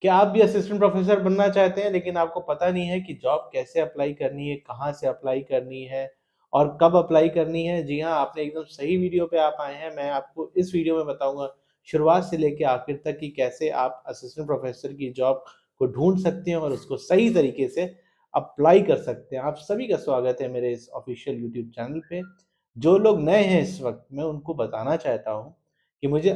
क्या आप भी असिस्टेंट प्रोफेसर बनना चाहते हैं लेकिन आपको पता नहीं है कि जॉब कैसे अप्लाई करनी है, कहाँ से अप्लाई करनी है और कब अप्लाई करनी है? जी हाँ, आपने एकदम सही वीडियो पे आप आए हैं। मैं आपको इस वीडियो में बताऊँगा शुरुआत से लेके आखिर तक कि कैसे आप असिस्टेंट प्रोफेसर की जॉब को ढूँढ सकते हैं और उसको सही तरीके से अप्लाई कर सकते हैं। आप सभी का स्वागत है मेरे इस ऑफ़िशियल यूट्यूब चैनल पे। जो लोग नए हैं इस वक़्त, मैं उनको बताना चाहता हूँ कि मुझे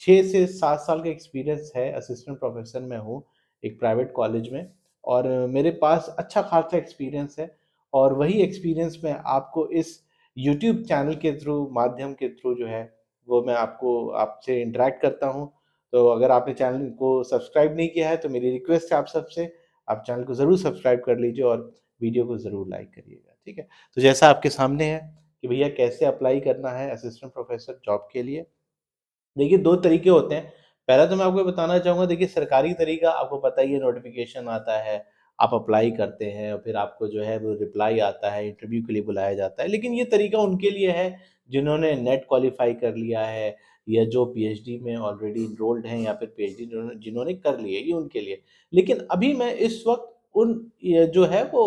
6 से 7 साल का एक्सपीरियंस है, असिस्टेंट प्रोफ़ेसर मैं हूँ एक प्राइवेट कॉलेज में और मेरे पास अच्छा खासा एक्सपीरियंस है और वही एक्सपीरियंस मैं आपको इस यूट्यूब चैनल के थ्रू, माध्यम के थ्रू जो है, वो मैं आपको आपसे इंटरैक्ट करता हूँ। तो अगर आपने चैनल को सब्सक्राइब नहीं किया है, तो मेरी रिक्वेस्ट है आप सबसे, आप चैनल को ज़रूर सब्सक्राइब कर लीजिए और वीडियो को ज़रूर लाइक करिएगा, ठीक है? तो जैसा आपके सामने है कि भैया कैसे अप्लाई करना है असिस्टेंट प्रोफ़ेसर जॉब के लिए। देखिए 2 तरीके होते हैं। पहला तो मैं आपको बताना चाहूँगा देखिए सरकारी तरीका आपको पता ही है नोटिफ़िकेशन आता है, आप अप्लाई करते हैं और फिर आपको जो है वो रिप्लाई आता है, इंटरव्यू के लिए बुलाया जाता है। लेकिन ये तरीका उनके लिए है जिन्होंने नेट क्वालीफ़ाई कर लिया है या जो पीएचडी में ऑलरेडी एनरोल्ड हैं या फिर पीएचडी जिन्होंने जिन्होंने कर ली है, ये उनके लिए। लेकिन अभी मैं इस वक़्त उन ये जो है वो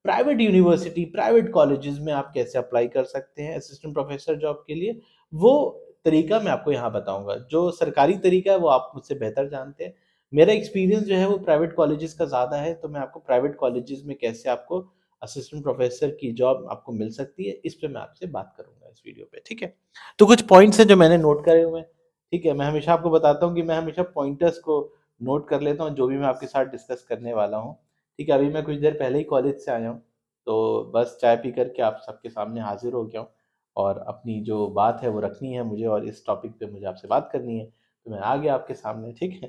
प्राइवेट यूनिवर्सिटी, प्राइवेट कॉलेजेस में आप कैसे अप्लाई कर सकते हैं असिस्टेंट प्रोफ़ेसर जॉब के लिए, वो तरीका मैं आपको यहाँ बताऊँगा। जो सरकारी तरीका है वो आप मुझसे बेहतर जानते हैं। मेरा एक्सपीरियंस जो है वो प्राइवेट कॉलेजेस का ज़्यादा है, तो मैं आपको प्राइवेट कॉलेजेस में कैसे आपको असिस्टेंट प्रोफ़ेसर की जॉब आपको मिल सकती है, इस पे मैं आपसे बात करूँगा इस वीडियो पे, ठीक है? तो कुछ पॉइंट्स हैं जो मैंने नोट करे हुए हैं, ठीक है? मैं हमेशा आपको बताता हूँ कि मैं हमेशा पॉइंटर्स को नोट कर लेता हूँ, जो भी मैं आपके साथ डिस्कस करने वाला हूँ, ठीक है? अभी मैं कुछ देर पहले ही कॉलेज से आया हूँ, तो बस चाय पी कर के आप सबके सामने हाज़िर हो गया हूँ। और अपनी जो बात है वो रखनी है मुझे और इस टॉपिक पे मुझे आपसे बात करनी है, तो मैं आ गया आपके सामने, ठीक है?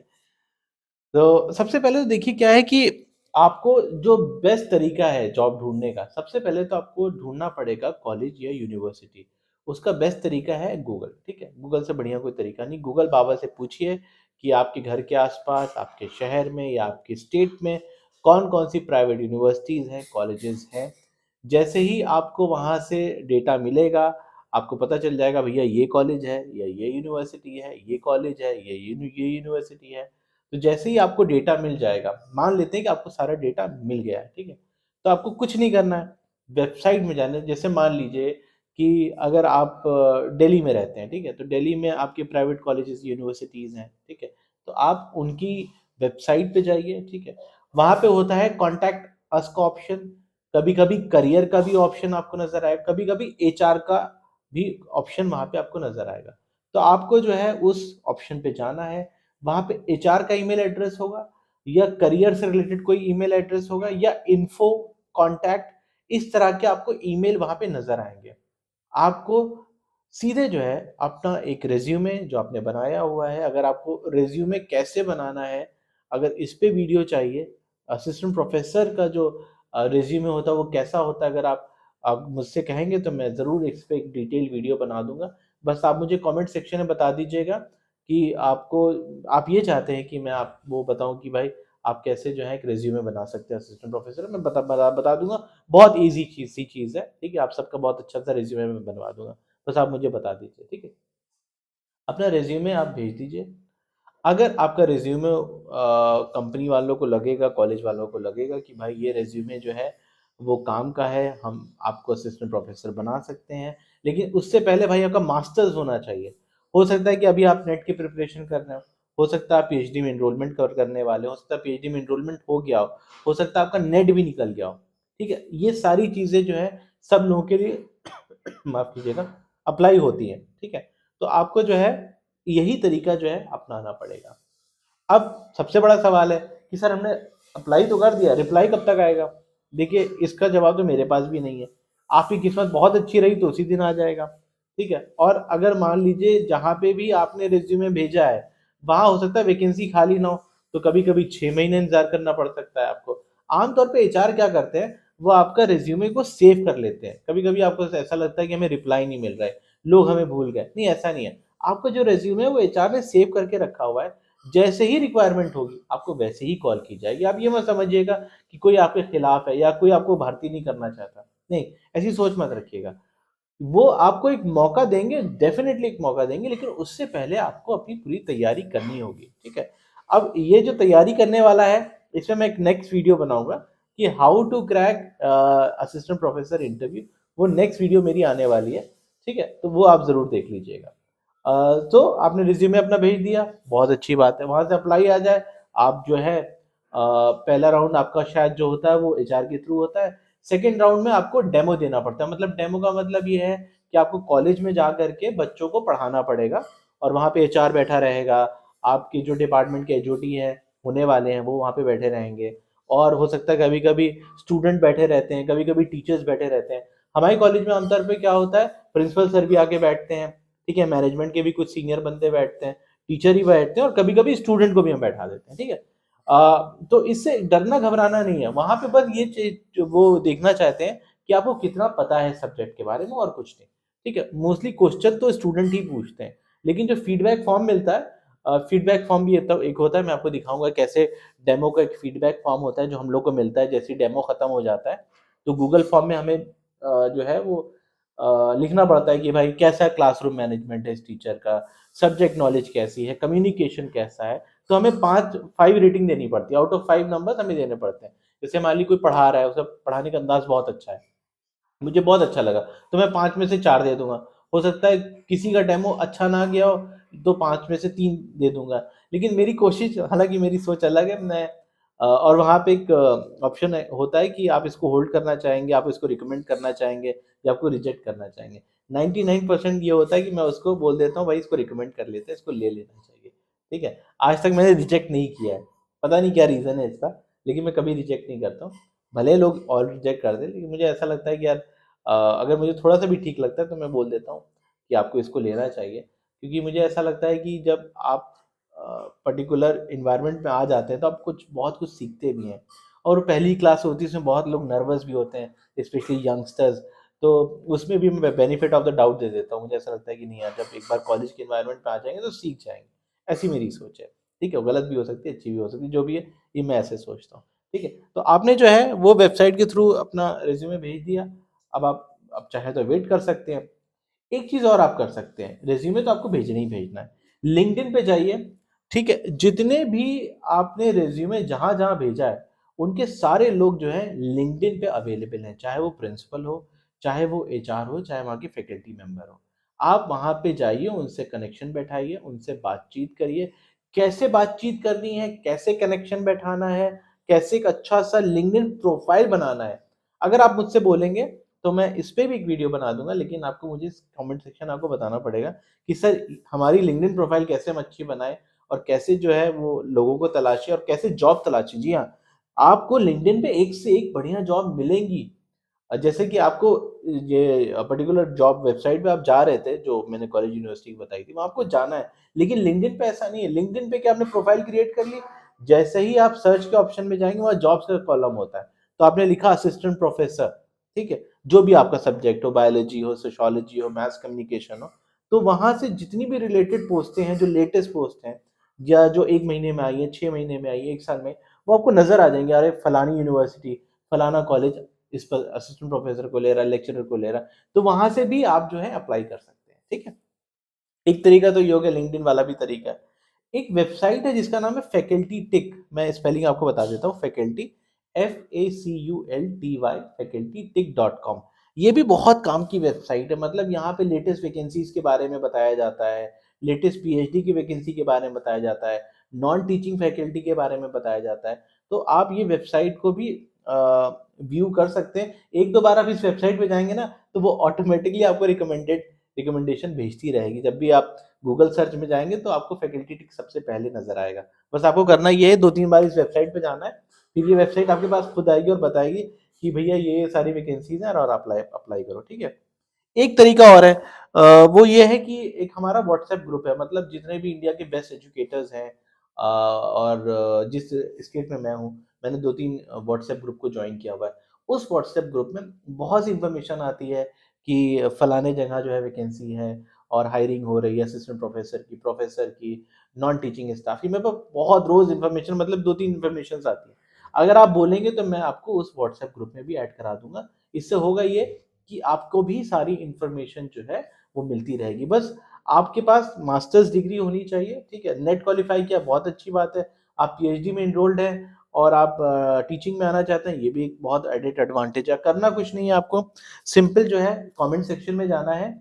तो सबसे पहले तो देखिए क्या है कि आपको जो बेस्ट तरीका है जॉब ढूँढने का, सबसे पहले तो आपको ढूँढना पड़ेगा कॉलेज या यूनिवर्सिटी। उसका बेस्ट तरीका है गूगल, ठीक है? गूगल से बढ़िया कोई तरीका नहीं। गूगल बाबा से पूछिए कि आपके घर के आस-पास, आपके शहर में या आपके स्टेट में कौन-कौन सी प्राइवेट यूनिवर्सिटीज़ हैं, कॉलेजेस हैं। जैसे ही आपको वहाँ से डेटा मिलेगा, आपको पता चल जाएगा भैया ये कॉलेज है या ये यूनिवर्सिटी है, ये कॉलेज है, ये यूनिवर्सिटी है। तो जैसे ही आपको डेटा मिल जाएगा, मान लेते हैं कि आपको सारा डेटा मिल गया है, ठीक है? तो आपको कुछ नहीं करना है, वेबसाइट में जाना है। जैसे मान लीजिए कि अगर आप दिल्ली में रहते हैं, ठीक है? तो दिल्ली में आपके प्राइवेट कॉलेजेस, यूनिवर्सिटीज़ हैं, ठीक है? तो आप उनकी वेबसाइट पे जाइए, ठीक है? वहाँ पे होता है कॉन्टैक्ट अस का ऑप्शन, कभी-कभी करियर का भी ऑप्शन आपको नज़र आएगा, कभी-कभी एचआर का भी ऑप्शन वहाँ पे आपको नज़र आएगा। तो आपको जो है उस ऑप्शन पे जाना है, वहाँ पे एचआर का ईमेल एड्रेस होगा या करियर से रिलेटेड कोई ईमेल एड्रेस होगा या इन्फो, कॉन्टैक्ट इस तरह के आपको ईमेल वहाँ पे नज़र आएँगे। आपको सीधे जो है अपना एक रिज़्यूमे जो आपने बनाया हुआ है, अगर आपको रिज़्यूमे कैसे बनाना है, अगर इस पे वीडियो चाहिए, असिस्टेंट प्रोफ़ेसर का जो रिज़्यूमे होता है वो कैसा होता है, अगर आप मुझसे कहेंगे तो मैं ज़रूर इस पे एक डिटेल वीडियो बना दूँगा। बस आप मुझे कमेंट सेक्शन में बता दीजिएगा कि आप ये चाहते हैं कि मैं आप वो बताऊँ कि भाई आप कैसे जो है एक रिज़्यूमे बना सकते हैं असिस्टेंट प्रोफ़ेसर, मैं बता दूँगा। बहुत ईज़ी सी चीज़ है, ठीक है? आप सबका बहुत अच्छा-सा रिज़्यूमे मैं बनवा दूँगा। बस आप मुझे बता दीजिए, ठीक है? अपना रिज़्यूमे आप भेज दीजिए। अगर आपका रिज़्यूमे कंपनी वालों को लगेगा, कॉलेज वालों को लगेगा कि भाई ये रिज़्यूमे जो है वो काम का है, हम आपको असिस्टेंट प्रोफ़ेसर बना सकते हैं। लेकिन उससे पहले भाई आपका मास्टर्स होना चाहिए। हो सकता है कि अभी आप नेट की प्रिपरेशन कर रहे हो सकता है आप पीएचडी में एनरोलमेंट करने वाले हो सकता है पीएचडी में एनरोलमेंट हो गया हो सकता है आपका नेट भी निकल गया हो, ठीक है? ये सारी चीज़ें जो है सब लोगों के लिए माफ़ कीजिएगा, अप्लाई होती हैं, ठीक है? तो आपको जो है यही तरीका जो है अपनाना पड़ेगा। अब सबसे बड़ा सवाल है कि सर हमने अप्लाई तो कर दिया, रिप्लाई कब तक आएगा? देखिए इसका जवाब तो मेरे पास भी नहीं है। आपकी किस्मत बहुत अच्छी रही तो उसी दिन आ जाएगा, ठीक है? और अगर मान लीजिए जहाँ पे भी आपने रिज़्यूमे भेजा है, वहाँ हो सकता है वैकेंसी खाली ना हो, तो कभी-कभी 6 महीने इंतज़ार करना पड़ सकता है आपको। आम तौर पे एचआर क्या करते हैं, वो आपका रिज़्यूमे को सेव कर लेते हैं। कभी-कभी आपको ऐसा लगता है कि हमें रिप्लाई नहीं मिल रहा है, लोग हमें भूल गए। नहीं, ऐसा नहीं है। आपका जो रिज़्यूमे है वो एचआर ने सेव करके रखा हुआ है। जैसे ही रिक्वायरमेंट होगी, आपको वैसे ही कॉल की जाएगी। आप ये मत समझिएगा कि कोई आपके खिलाफ है या कोई आपको भर्ती नहीं करना चाहता। नहीं, ऐसी सोच मत रखिएगा। वो आपको एक मौका देंगे, डेफ़िनेटली एक मौका देंगे, लेकिन उससे पहले आपको अपनी पूरी तैयारी करनी होगी, ठीक है? अब ये जो तैयारी करने वाला है, इसमें मैं एक नेक्स्ट वीडियो बनाऊंगा कि how to crack assistant professor interview. वो नेक्स्ट वीडियो मेरी आने वाली है, ठीक है, तो वो आप जरूर देख लीजिएगा। तो आपने रिज्यूमे अपना भेज दिया, बहुत अच्छी बात है, वहां से अप्लाई आ जाए। आप जो है पहला राउंड आपका शायद जो होता है वो एचआर के थ्रू होता है। सेकेंड राउंड में आपको डेमो देना पड़ता है। मतलब डेमो का मतलब ये है कि आपको कॉलेज में जा करके बच्चों को पढ़ाना पड़ेगा, और वहाँ पे एचआर बैठा रहेगा, आपकी जो डिपार्टमेंट के एचओडी है होने वाले हैं वो वहाँ पे बैठे रहेंगे, और हो सकता है कभी कभी स्टूडेंट बैठे रहते हैं, कभी कभी टीचर्स बैठे रहते हैं। हमारे कॉलेज में आमतौर पे क्या होता है, प्रिंसिपल सर भी आके बैठते हैं, ठीक है, मैनेजमेंट के भी कुछ सीनियर बंदे बैठते हैं, टीचर ही बैठते हैं, और कभी कभी स्टूडेंट को भी हम बैठा देते हैं, ठीक है। तो इससे डरना घबराना नहीं है, वहां पे बस ये चीज वो देखना चाहते हैं कि आपको कितना पता है सब्जेक्ट के बारे में, और कुछ नहीं, ठीक है। मोस्टली क्वेश्चन तो स्टूडेंट ही पूछते हैं, लेकिन जो फीडबैक फॉर्म मिलता है, फीडबैक फॉर्म भी एक होता है, मैं आपको दिखाऊंगा कैसे डेमो का एक फीडबैक फॉर्म होता है जो हम लोग को मिलता है जैसे डेमो खत्म हो जाता है। तो गूगल फॉर्म में हमें जो है वो लिखना पड़ता है कि भाई कैसा क्लासरूम मैनेजमेंट है इस टीचर का, सब्जेक्ट नॉलेज कैसी है, कम्युनिकेशन कैसा है। तो हमें 5 रेटिंग देनी पड़ती है, आउट ऑफ 5 नंबर हमें देने पड़ते हैं। जैसे मान ली कोई पढ़ा रहा है, उसे पढ़ाने का अंदाज बहुत अच्छा है, मुझे बहुत अच्छा लगा, तो मैं 5 में से 4 दे दूंगा। हो सकता है किसी का डेमो अच्छा ना गया हो, तो 5 में से 3 दे दूंगा। लेकिन मेरी कोशिश, हालांकि मेरी सोच अलग है, मैं और वहाँ पे एक ऑप्शन होता है कि आप इसको होल्ड करना चाहेंगे, आप इसको रिकमेंड करना चाहेंगे, या आपको रिजेक्ट करना चाहेंगे। 99% ये होता है कि मैं उसको बोल देता हूँ भाई इसको रिकमेंड कर लेते हैं, इसको ले लेना चाहिए, ठीक है। आज तक मैंने रिजेक्ट नहीं किया है, पता नहीं क्या रीज़न है इसका, लेकिन मैं कभी रिजेक्ट नहीं करता हूँ। भले लोग ऑल रिजेक्ट कर दें, लेकिन मुझे ऐसा लगता है कि यार अगर मुझे थोड़ा सा भी ठीक लगता है तो मैं बोल देता हूँ कि आपको इसको लेना चाहिए। क्योंकि मुझे ऐसा लगता है कि जब आप पर्टिकुलर इन्वायरमेंट में आ जाते हैं तो आप बहुत कुछ सीखते भी हैं। और पहली क्लास होती है, उसमें बहुत लोग नर्वस भी होते हैं, स्पेशली यंगस्टर्स। तो उसमें भी मैं बेनिफिट ऑफ द डाउट दे देता हूँ। मुझे ऐसा लगता है कि नहीं यार, जब एक बार कॉलेज के इन्वायरमेंट में आ जाएंगे तो सीख जाएंगे। ऐसी मेरी सोच है, ठीक है। वो गलत भी हो सकती है, अच्छी भी हो सकती है, जो भी है ये मैं ऐसे सोचता हूँ, ठीक है। तो आपने जो है वो वेबसाइट के थ्रू अपना रिज्यूमे भेज दिया। अब चाहे तो वेट कर सकते हैं। एक चीज और आप कर सकते हैं, रिज्यूमे तो आपको भेजना ही भेजना है, लिंक्डइन पे जाइए, ठीक है। जितने भी आपने रिज्यूमे जहां जहां भेजा है, उनके सारे लोग जो है लिंक्डइन पे अवेलेबल हैं, चाहे वो प्रिंसिपल हो, चाहे वो एचआर हो, चाहे वहाँ के फैकल्टी मेंबर हो। आप वहां पे जाइए, उनसे कनेक्शन बैठाइए, उनसे बातचीत करिए। कैसे बातचीत करनी है, कैसे कनेक्शन बैठाना है, कैसे एक अच्छा सा लिंक्डइन प्रोफाइल बनाना है, अगर आप मुझसे बोलेंगे तो मैं इस पे भी एक वीडियो बना दूंगा। लेकिन आपको मुझे कमेंट सेक्शन आपको बताना पड़ेगा कि सर हमारी लिंक्डइन प्रोफाइल कैसे हम अच्छी बनाए, और कैसे जो है वो लोगों को तलाशे, और कैसे जॉब तलाशे। जी हाँ, आपको लिंक्डइन पे एक से एक बढ़िया जॉब मिलेंगी। जैसे कि आपको ये पर्टिकुलर जॉब वेबसाइट पे आप जा रहे थे, जो मैंने कॉलेज यूनिवर्सिटी की बताई थी, वहाँ आपको जाना है। लेकिन लिंक्डइन पे ऐसा नहीं है। लिंक्डइन पे क्या आपने प्रोफाइल क्रिएट कर ली, जैसे ही आप सर्च के ऑप्शन में जाएंगे वहाँ जॉब्स का कॉलम होता है, तो आपने लिखा असिस्टेंट प्रोफेसर, ठीक है, जो भी आपका सब्जेक्ट हो, बायोलॉजी हो, सोशोलॉजी हो, मैथ्स कम्युनिकेशन हो, तो वहां से जितनी भी रिलेटेड पोस्टें हैं, जो लेटेस्ट पोस्ट हैं, या जो 1 महीने में आई है, 6 महीने में आई है, 1 साल में, वो आपको नजर आ जाएंगे। अरे फलानी यूनिवर्सिटी, फलाना कॉलेज इस पर असिस्टेंट प्रोफेसर को ले रहा है, लेक्चरर को ले रहा है, तो वहां से भी आप जो है अप्लाई कर सकते हैं, ठीक है। एक तरीका तो ये हो गया, लिंक्डइन वाला भी तरीका है। एक वेबसाइट है जिसका नाम है फैकल्टी टिक, मैं स्पेलिंग आपको बता देता हूँ, फैकल्टी FACULTY facultytic.com। ये भी बहुत काम की वेबसाइट है। मतलब यहाँ पे लेटेस्ट वैकेंसीज के बारे में बताया जाता है, लेटेस्ट पीएचडी की वैकेंसी के बारे में बताया जाता है, नॉन टीचिंग फैकल्टी के बारे में बताया जाता है। तो आप ये वेबसाइट को भी व्यू कर सकते हैं। एक दो बार आप इस वेबसाइट पे जाएंगे ना, तो वो ऑटोमेटिकली आपको रिकमेंडेशन भेजती रहेगी। जब भी आप गूगल सर्च में जाएंगे तो आपको फैकल्टी टिक सबसे पहले नजर आएगा। बस आपको करना ये है, 2-3 बार इस वेबसाइट पे जाना है, फिर ये वेबसाइट आपके पास खुद आएगी और बताएगी कि भैया ये सारी वैकेंसीज हैं और अप्लाई अप्लाई करो, ठीक है। एक तरीका और है, वो ये है कि एक हमारा व्हाट्सएप ग्रुप है। मतलब जितने भी इंडिया के बेस्ट एजुकेटर्स हैं, और जिस स्टेट में मैं हूँ, मैंने 2-3 व्हाट्सएप ग्रुप को ज्वाइन किया हुआ है। उस व्हाट्सएप ग्रुप में बहुत सी इंफॉर्मेशन आती है कि फलाने जगह जो है वैकेंसी है, और हायरिंग हो रही है असिस्टेंट प्रोफेसर की, नॉन टीचिंग स्टाफ की। मेरे पास बहुत रोज इन्फॉर्मेशन, मतलब 2-3 इन्फॉर्मेशन आती है। अगर आप बोलेंगे तो मैं आपको उस व्हाट्सएप ग्रुप में भी ऐड करा दूंगा। इससे होगा ये कि आपको भी सारी इंफॉर्मेशन जो है वो मिलती रहेगी। बस आपके पास मास्टर्स डिग्री होनी चाहिए, ठीक है। नेट क्वालिफाई किया, बहुत अच्छी बात है। आप पीएचडी में इनरोल्ड हैं और आप टीचिंग में आना चाहते हैं, ये भी एक बहुत एडेड एडवांटेज है। करना कुछ नहीं है आपको, सिंपल जो है कमेंट सेक्शन में जाना है,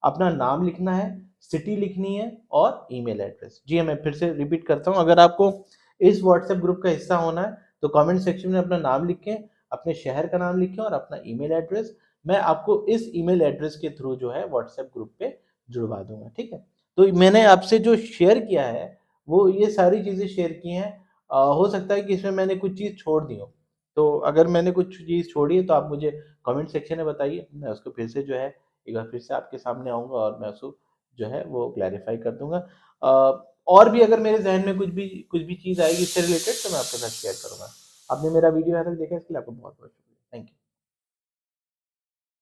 अपना नाम लिखना है, सिटी लिखनी है और ईमेल एड्रेस। जी हाँ, मैं फिर से रिपीट करता हूँ, अगर आपको इस व्हाट्सएप ग्रुप का हिस्सा होना है तो कमेंट सेक्शन में अपना नाम लिखें, अपने शहर का नाम लिखें और अपना ईमेल एड्रेस। मैं आपको इस ईमेल एड्रेस के थ्रू जो है व्हाट्सएप ग्रुप पे जुड़वा दूंगा, ठीक है। तो मैंने आपसे जो शेयर किया है वो ये सारी चीज़ें शेयर की हैं। हो सकता है कि इसमें मैंने कुछ चीज़ छोड़ दी हो, तो अगर मैंने कुछ चीज़ छोड़ी है तो आप मुझे कमेंट सेक्शन में बताइए, मैं उसको फिर से जो है एक बार फिर से आपके सामने आऊँगा और मैं उसको जो है वो क्लैरिफ़ाई कर दूँगा। और भी अगर मेरे ज़हन में कुछ भी चीज़ आएगी इससे रिलेटेड तो मैं आपके साथ शेयर करूँगा। आपने मेरा वीडियो यहाँ तक देखा इसके लिए आपका बहुत-बहुत शुक्रिया। Thank you.